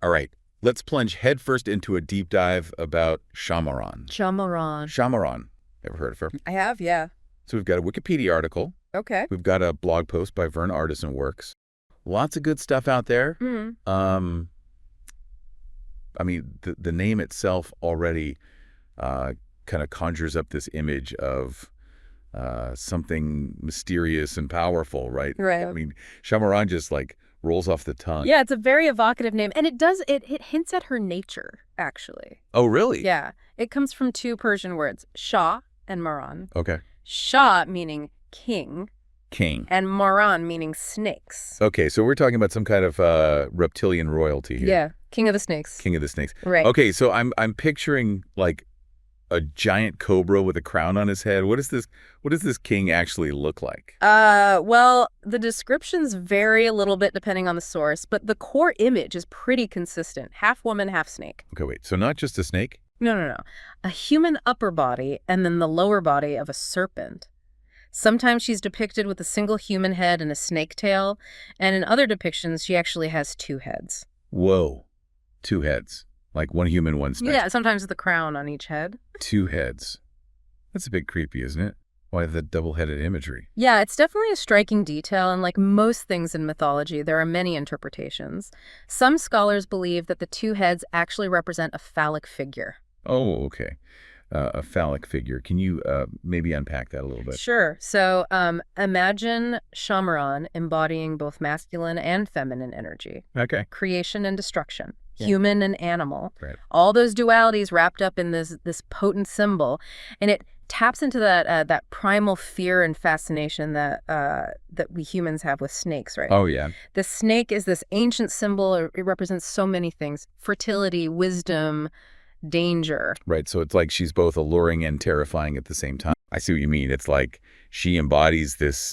All right, let's plunge headfirst into a deep dive about Shahmaran. Shamaran. Shahmaran. Ever heard of her? I have, yeah. So we've got a Wikipedia article. Okay. We've got a blog post by Vern Artisan Works. Lots of good stuff out there. I mean, the name itself already kind of conjures up this image of something mysterious and powerful, right? Right. I mean, Shahmaran just like rolls off the tongue. Yeah, it's a very evocative name. And it hints at her nature, actually. Oh, really? Yeah. It comes from two Persian words, Shah and Maran. Okay. Shah meaning king, King. and Maran meaning snakes. Okay, so we're talking about some kind of reptilian royalty here. Yeah, king of the snakes. King of the snakes. Right. Okay, so I'm picturing like a giant cobra with a crown on his head. What does this king actually look like? Well, the descriptions vary a little bit depending on the source, but the core image is pretty consistent. Half woman, half snake. Okay, wait. So not just a snake? No. A human upper body and then the lower body of a serpent. Sometimes she's depicted with a single human head and a snake tail, and in other depictions, she actually has two heads. Whoa. Two heads. Like one human, one snake. Yeah, sometimes with a crown on each head. Two heads. That's a bit creepy, isn't it? Why the double-headed imagery? Yeah, it's definitely a striking detail, and like most things in mythology, there are many interpretations. Some scholars believe that the two heads actually represent a phallic figure. Oh, okay. A phallic figure. Can you maybe unpack that a little bit? Sure. So imagine Shahmaran embodying both masculine and feminine energy. Okay. Creation and destruction. Yeah. Human and animal. Right. All those dualities wrapped up in this potent symbol. And it taps into that primal fear and fascination that we humans have with snakes, right? Oh, yeah. The snake is this ancient symbol. It represents so many things. Fertility, wisdom, danger. Right, so it's like she's both alluring and terrifying at the same time. I see what you mean. It's like she embodies this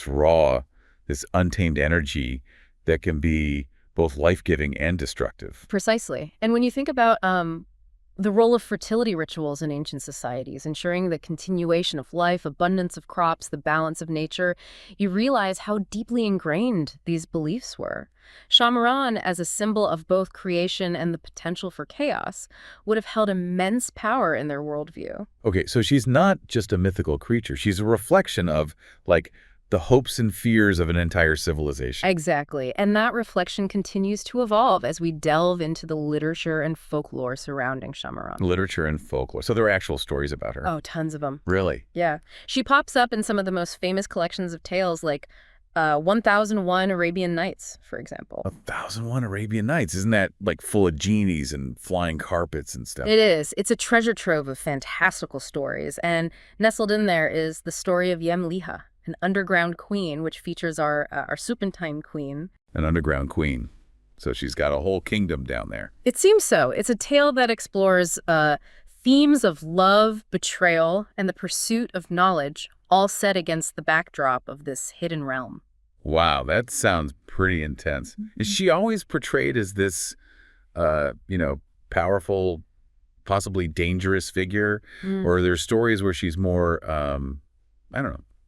raw, this untamed energy that can be both life-giving and destructive. Precisely. And when you think about the role of fertility rituals in ancient societies, ensuring the continuation of life, abundance of crops, the balance of nature, you realize how deeply ingrained these beliefs were. Shahmaran, as a symbol of both creation and the potential for chaos, would have held immense power in their worldview. Okay, so she's not just a mythical creature. She's a reflection of, like, the hopes and fears of an entire civilization. Exactly. And that reflection continues to evolve as we delve into the literature and folklore surrounding Shahmaran. Literature and folklore. So there are actual stories about her. Oh, tons of them. Really? Yeah. She pops up in some of the most famous collections of tales like 1001 Arabian Nights, for example. 1001 Arabian Nights. Isn't that like full of genies and flying carpets and stuff? It is. It's a treasure trove of fantastical stories. And nestled in there is the story of Yemliha, an underground queen, which features our serpentine queen. An underground queen. So she's got a whole kingdom down there. It seems so. It's a tale that explores themes of love, betrayal, and the pursuit of knowledge, all set against the backdrop of this hidden realm. Wow, that sounds pretty intense. Is she always portrayed as this, powerful, possibly dangerous figure? Or are there stories where she's more,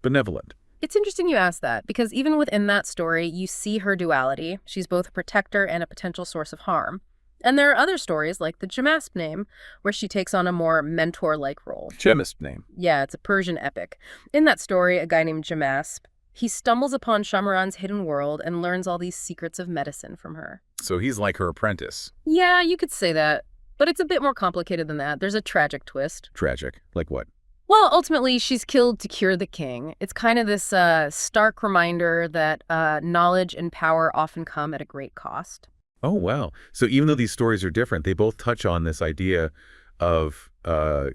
benevolent? It's interesting you ask that, because even within that story, you see her duality. She's both a protector and a potential source of harm. And there are other stories, like the Jamasp name, where she takes on a more mentor-like role. Jamasp name. Yeah, it's a Persian epic. In that story, a guy named Jamasp, he stumbles upon Shahmaran's hidden world and learns all these secrets of medicine from her. So he's like her apprentice. Yeah, you could say that. But it's a bit more complicated than that. There's a tragic twist. Tragic? Like what? Well, ultimately, she's killed to cure the king. It's kind of this stark reminder that knowledge and power often come at a great cost. Oh, wow. So even though these stories are different, they both touch on this idea of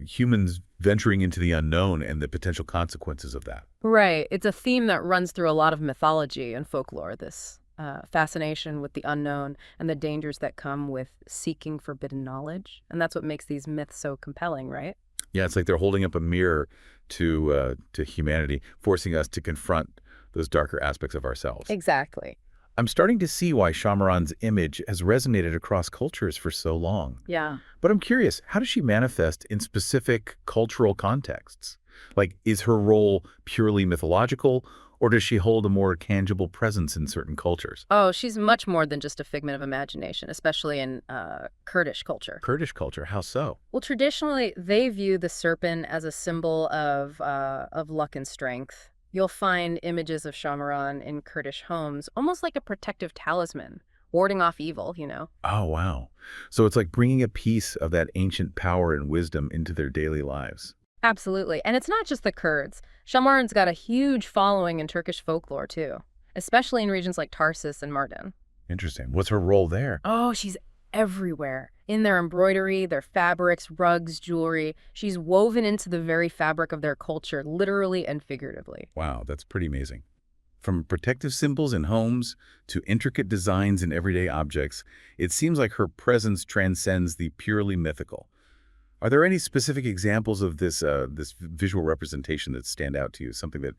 humans venturing into the unknown and the potential consequences of that. Right. It's a theme that runs through a lot of mythology and folklore, this fascination with the unknown and the dangers that come with seeking forbidden knowledge. And that's what makes these myths so compelling, right? Yeah, it's like they're holding up a mirror to humanity, forcing us to confront those darker aspects of ourselves. Exactly. I'm starting to see why Shahmaran's image has resonated across cultures for so long. Yeah. But I'm curious, how does she manifest in specific cultural contexts? Like, is her role purely mythological, Or does she hold a more tangible presence in certain cultures? Oh, she's much more than just a figment of imagination, especially in Kurdish culture. Kurdish culture, how so? Well, traditionally, they view the serpent as a symbol of luck and strength. You'll find images of Shahmaran in Kurdish homes, almost like a protective talisman, warding off evil. Oh, wow. So it's like bringing a piece of that ancient power and wisdom into their daily lives. Absolutely. And it's not just the Kurds. Shahmaran's got a huge following in Turkish folklore, too, especially in regions like Tarsus and Mardin. Interesting. What's her role there? Oh, she's everywhere. In their embroidery, their fabrics, rugs, jewelry. She's woven into the very fabric of their culture, literally and figuratively. Wow, that's pretty amazing. From protective symbols in homes to intricate designs in everyday objects, it seems like her presence transcends the purely mythical. Are there any specific examples of this visual representation that stand out to you, something that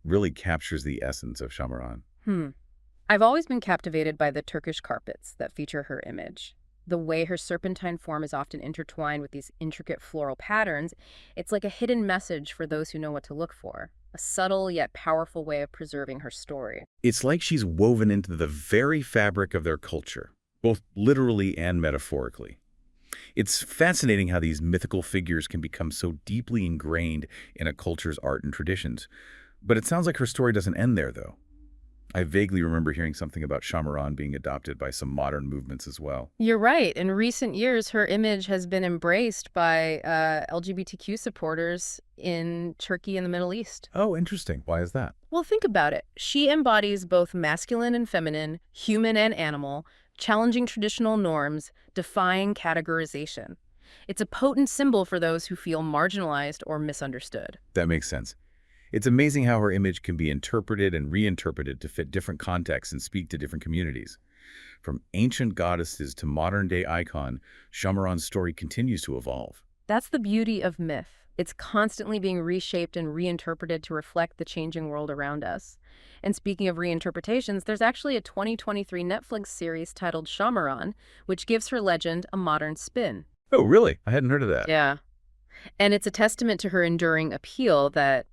really captures the essence of Shahmaran? Hmm. I've always been captivated by the Turkish carpets that feature her image. The way her serpentine form is often intertwined with these intricate floral patterns, it's like a hidden message for those who know what to look for. A subtle yet powerful way of preserving her story. It's like she's woven into the very fabric of their culture, both literally and metaphorically. It's fascinating how these mythical figures can become so deeply ingrained in a culture's art and traditions. But it sounds like her story doesn't end there, though. I vaguely remember hearing something about Shahmaran being adopted by some modern movements as well. You're right. In recent years, her image has been embraced by LGBTQ supporters in Turkey and the Middle East. Oh, interesting. Why is that? Well, think about it. She embodies both masculine and feminine, human and animal, challenging traditional norms, defying categorization. It's a potent symbol for those who feel marginalized or misunderstood. That makes sense. It's amazing how her image can be interpreted and reinterpreted to fit different contexts and speak to different communities. From ancient goddesses to modern-day icon, Shahmaran's story continues to evolve. That's the beauty of myth. It's constantly being reshaped and reinterpreted to reflect the changing world around us. And speaking of reinterpretations, there's actually a 2023 Netflix series titled Shahmaran, which gives her legend a modern spin. Oh, really? I hadn't heard of that. Yeah. And it's a testament to her enduring appeal that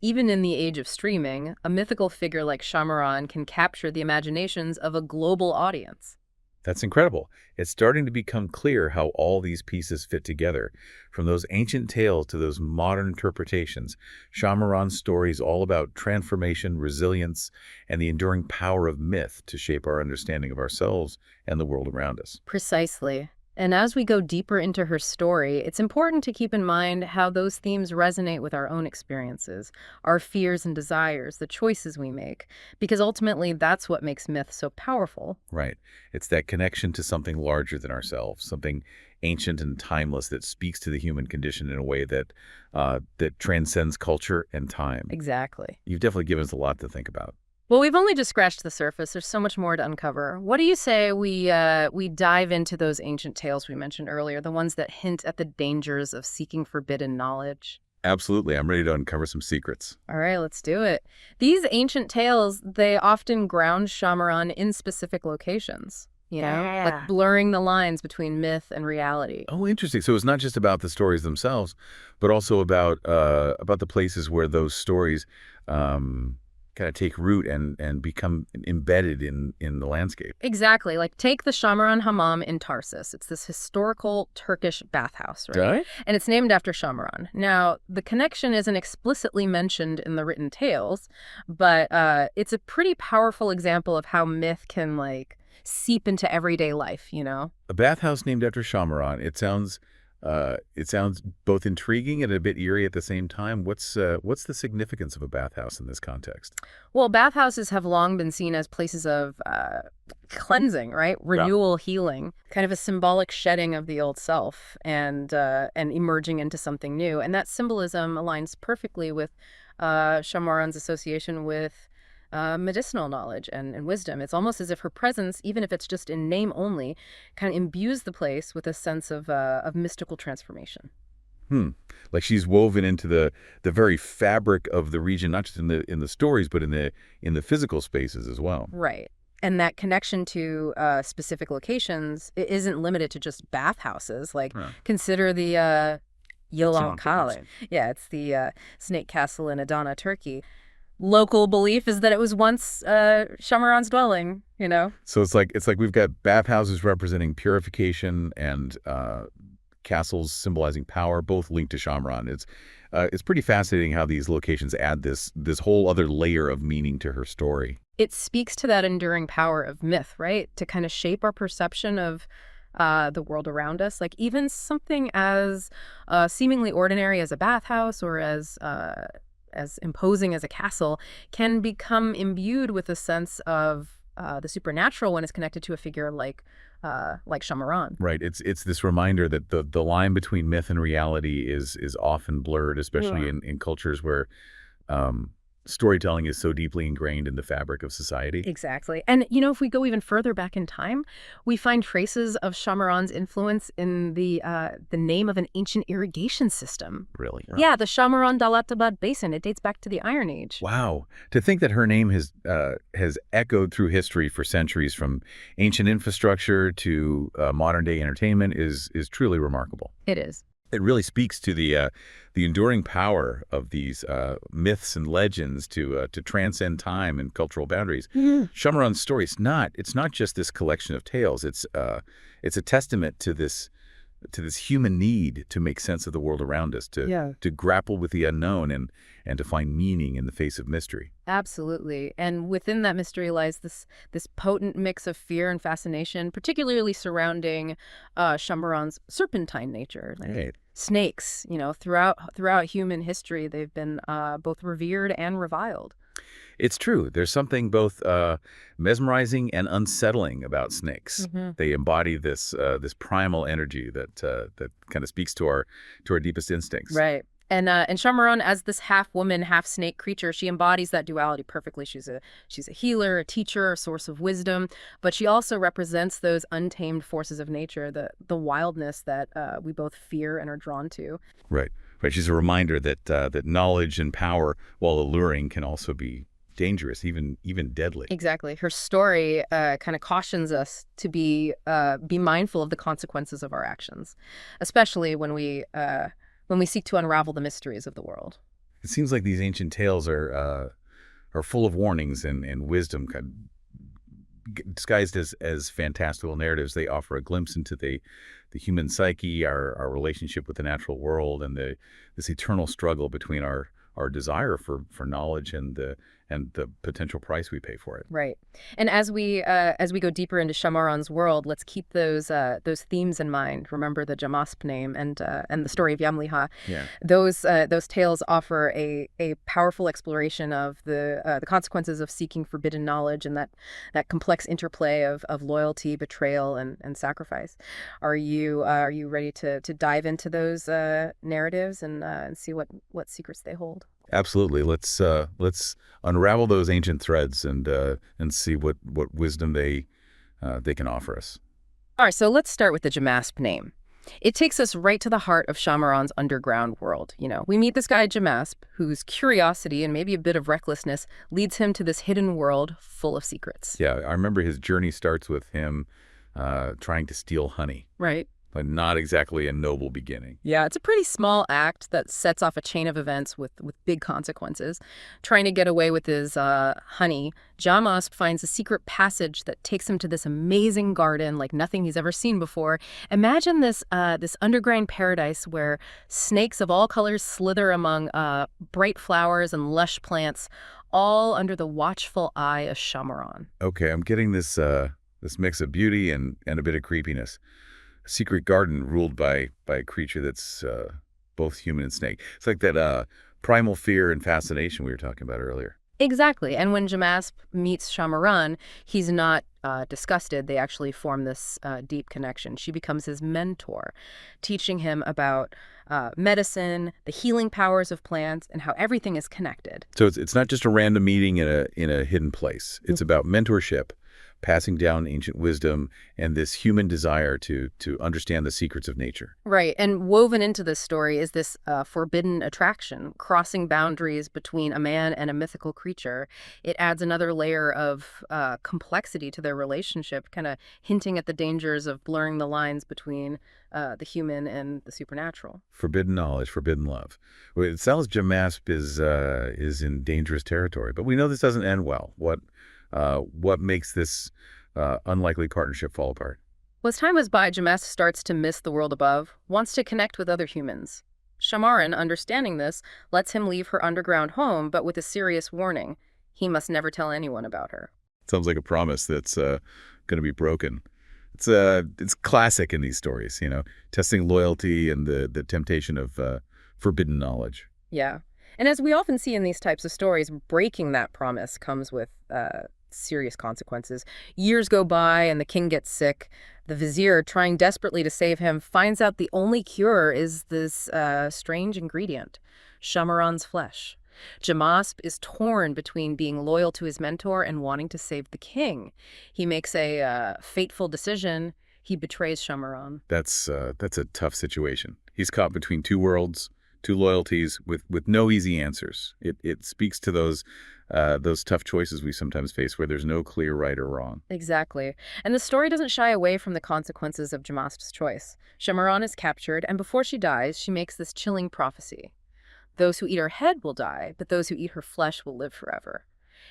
even in the age of streaming, a mythical figure like Shahmaran can capture the imaginations of a global audience. That's incredible. It's starting to become clear how all these pieces fit together. From those ancient tales to those modern interpretations, Shahmaran's story is all about transformation, resilience, and the enduring power of myth to shape our understanding of ourselves and the world around us. Precisely. And as we go deeper into her story, it's important to keep in mind how those themes resonate with our own experiences, our fears and desires, the choices we make, because ultimately that's what makes myth so powerful. Right. It's that connection to something larger than ourselves, something ancient and timeless that speaks to the human condition in a way that transcends culture and time. Exactly. You've definitely given us a lot to think about. Well, we've only just scratched the surface. There's so much more to uncover. What do you say we dive into those ancient tales we mentioned earlier, the ones that hint at the dangers of seeking forbidden knowledge? Absolutely. I'm ready to uncover some secrets. All right, let's do it. These ancient tales, they often ground Shahmaran in specific locations, like blurring the lines between myth and reality. Oh, interesting. So it's not just about the stories themselves, but also about the places where those stories kind of take root and become embedded in the landscape. Exactly. Like take the Shahmaran Hammam in Tarsus. It's this historical Turkish bathhouse, right? Right? And it's named after Shahmaran. Now, the connection isn't explicitly mentioned in the written tales, but it's a pretty powerful example of how myth can seep into everyday life. A bathhouse named after Shahmaran. It sounds both intriguing and a bit eerie at the same time. What's the significance of a bathhouse in this context? Well, bathhouses have long been seen as places of cleansing, right? Renewal, healing, kind of a symbolic shedding of the old self and emerging into something new. And that symbolism aligns perfectly with Shahmaran's association with medicinal knowledge and wisdom. It's almost as if her presence, even if it's just in name only, kind of imbues the place with a sense of mystical transformation. Like she's woven into the very fabric of the region, not just in the stories, but in the physical spaces as well. Right. And that connection to specific locations isn't limited to just bathhouses. Consider the Yılan Kale. Yeah, it's the snake castle in Adana, Turkey. local belief is that it was once Shahmaran's dwelling, you know? So it's like we've got bathhouses representing purification and castles symbolizing power, both linked to Shamaran. It's pretty fascinating how these locations add this whole other layer of meaning to her story. It speaks to that enduring power of myth, right? To kind of shape our perception of the world around us. Like even something as seemingly ordinary as a bathhouse or as imposing as a castle can become imbued with a sense of the supernatural when it's connected to a figure like Shahmaran. Right. It's this reminder that the line between myth and reality is often blurred, especially Yeah. in cultures where storytelling is so deeply ingrained in the fabric of society. Exactly. And, you know, if we go even further back in time, we find traces of Shahmaran's influence in the name of an ancient irrigation system. Really. Yeah, the Shahmaran Dalatabad Basin. It dates back to the Iron Age. Wow. To think that her name has echoed through history for centuries, from ancient infrastructure to modern day entertainment, is truly remarkable. It is. It really speaks to the enduring power of these myths and legends to transcend time and cultural boundaries. Shamaran's story, it's not just this collection of tales. It's a testament to this human need to make sense of the world around us, to grapple with the unknown and to find meaning in the face of mystery. Absolutely. And within that mystery lies this potent mix of fear and fascination, particularly surrounding Shahmaran's serpentine nature. Like Right. snakes, you know, throughout human history, they've been both revered and reviled. It's true. There's something both mesmerizing and unsettling about snakes. They embody this primal energy that kind of speaks to our deepest instincts. Right. And Shahmaran, as this half woman, half snake creature, she embodies that duality perfectly. She's a healer, a teacher, a source of wisdom, but she also represents those untamed forces of nature, the wildness that we both fear and are drawn to. Right. Right. She's a reminder that knowledge and power, while alluring, can also be dangerous, even deadly. Exactly. Her story kind of cautions us to be mindful of the consequences of our actions, especially when we seek to unravel the mysteries of the world. It seems like these ancient tales are full of warnings and wisdom, disguised as fantastical narratives. They offer a glimpse into the human psyche, our relationship with the natural world, and this eternal struggle between our desire for knowledge and the potential price we pay for it. Right. And as we go deeper into Shahmaran's world, let's keep those themes in mind. Remember the Jamasp name and the story of Yamliha. Yeah. Those tales offer a powerful exploration of the consequences of seeking forbidden knowledge and that complex interplay of loyalty, betrayal, and sacrifice. Are you ready to dive into those narratives and see what secrets they hold? Absolutely. Let's unravel those ancient threads and see what wisdom they can offer us. All right, so let's start with the Jamasp name. It takes us right to the heart of Shahmaran's underground world. You know, we meet this guy Jamasp, whose curiosity and maybe a bit of recklessness leads him to this hidden world full of secrets. Yeah, I remember his journey starts with him trying to steal honey, Right. but not exactly a noble beginning. Yeah, it's a pretty small act that sets off a chain of events with big consequences. Trying to get away with his honey, Jamasp finds a secret passage that takes him to this amazing garden like nothing he's ever seen before. Imagine this underground paradise where snakes of all colors slither among bright flowers and lush plants, all under the watchful eye of Shahmaran. Okay, I'm getting this mix of beauty and a bit of creepiness. A secret garden ruled by a creature that's both human and snake. It's like that primal fear and fascination we were talking about earlier. Exactly. And when Jamasp meets Shahmaran, he's not disgusted. They actually form this deep connection. She becomes his mentor, teaching him about medicine, the healing powers of plants, and how everything is connected. So it's not just a random meeting in a hidden place. It's about mentorship, passing down ancient wisdom and this human desire to understand the secrets of nature. Right, and woven into this story is this forbidden attraction, crossing boundaries between a man and a mythical creature. It adds another layer of complexity to their relationship, kind of hinting at the dangers of blurring the lines between the human and the supernatural. Forbidden knowledge, forbidden love. Well, it sounds Jamasp is in dangerous territory, but we know this doesn't end well. What makes this unlikely partnership fall apart? Well, as time goes by, Jamesh starts to miss the world above, wants to connect with other humans. Shahmaran, understanding this, lets him leave her underground home, but with a serious warning. He must never tell anyone about her. Sounds like a promise that's going to be broken. It's classic in these stories, testing loyalty and the temptation of forbidden knowledge. Yeah. And as we often see in these types of stories, breaking that promise comes with serious consequences. Years go by and the king gets sick. The vizier, trying desperately to save him, finds out the only cure is this strange ingredient, Shahmaran's flesh. Jamasp is torn between being loyal to his mentor and wanting to save the king. He makes a fateful decision. He betrays Shahmaran. That's a tough situation. He's caught between two worlds, two loyalties, with no easy answers. It speaks to those tough choices we sometimes face where there's no clear right or wrong. Exactly. And the story doesn't shy away from the consequences of Jamasp's choice. Shahmaran is captured, and before she dies, she makes this chilling prophecy. Those who eat her head will die, but those who eat her flesh will live forever.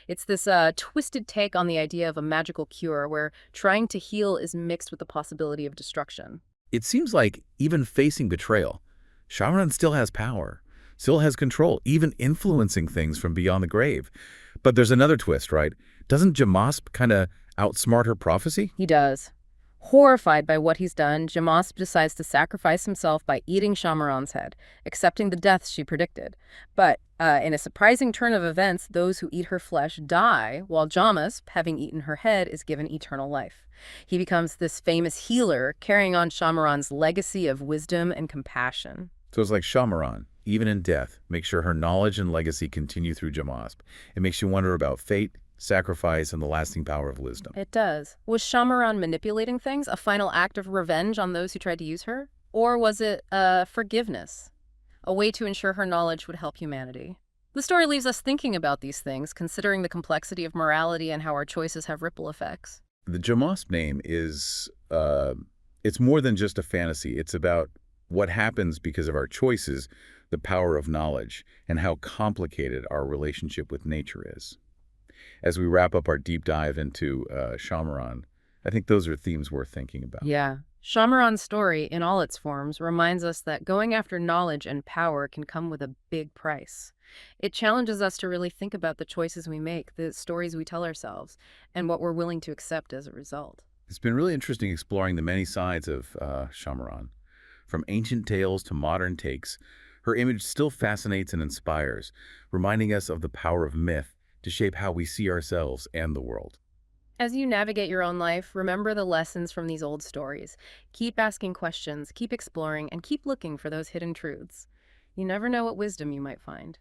It's this twisted take on the idea of a magical cure where trying to heal is mixed with the possibility of destruction. It seems like even facing betrayal, Shamaran still has power, still has control, even influencing things from beyond the grave. But there's another twist, right? Doesn't Jamasp kind of outsmart her prophecy? He does. Horrified by what he's done, Jamasp decides to sacrifice himself by eating Shahmaran's head, accepting the death she predicted. But in a surprising turn of events, those who eat her flesh die, while Jamasp, having eaten her head, is given eternal life. He becomes this famous healer, carrying on Shahmaran's legacy of wisdom and compassion. So it's like Shamaran, even in death, makes sure her knowledge and legacy continue through Jamasp. It makes you wonder about fate, sacrifice, and the lasting power of wisdom. It does. Was Shahmaran manipulating things, a final act of revenge on those who tried to use her? Or was it forgiveness, a way to ensure her knowledge would help humanity? The story leaves us thinking about these things, considering the complexity of morality and how our choices have ripple effects. The Jamasp name is, it's more than just a fantasy. It's about what happens because of our choices, the power of knowledge, and how complicated our relationship with nature is. As we wrap up our deep dive into Shahmaran, I think those are themes worth thinking about. Yeah. Shahmaran's story, in all its forms, reminds us that going after knowledge and power can come with a big price. It challenges us to really think about the choices we make, the stories we tell ourselves, and what we're willing to accept as a result. It's been really interesting exploring the many sides of Shahmaran. From ancient tales to modern takes, her image still fascinates and inspires, reminding us of the power of myth to shape how we see ourselves and the world. As you navigate your own life, remember the lessons from these old stories. Keep asking questions, keep exploring, and keep looking for those hidden truths. You never know what wisdom you might find.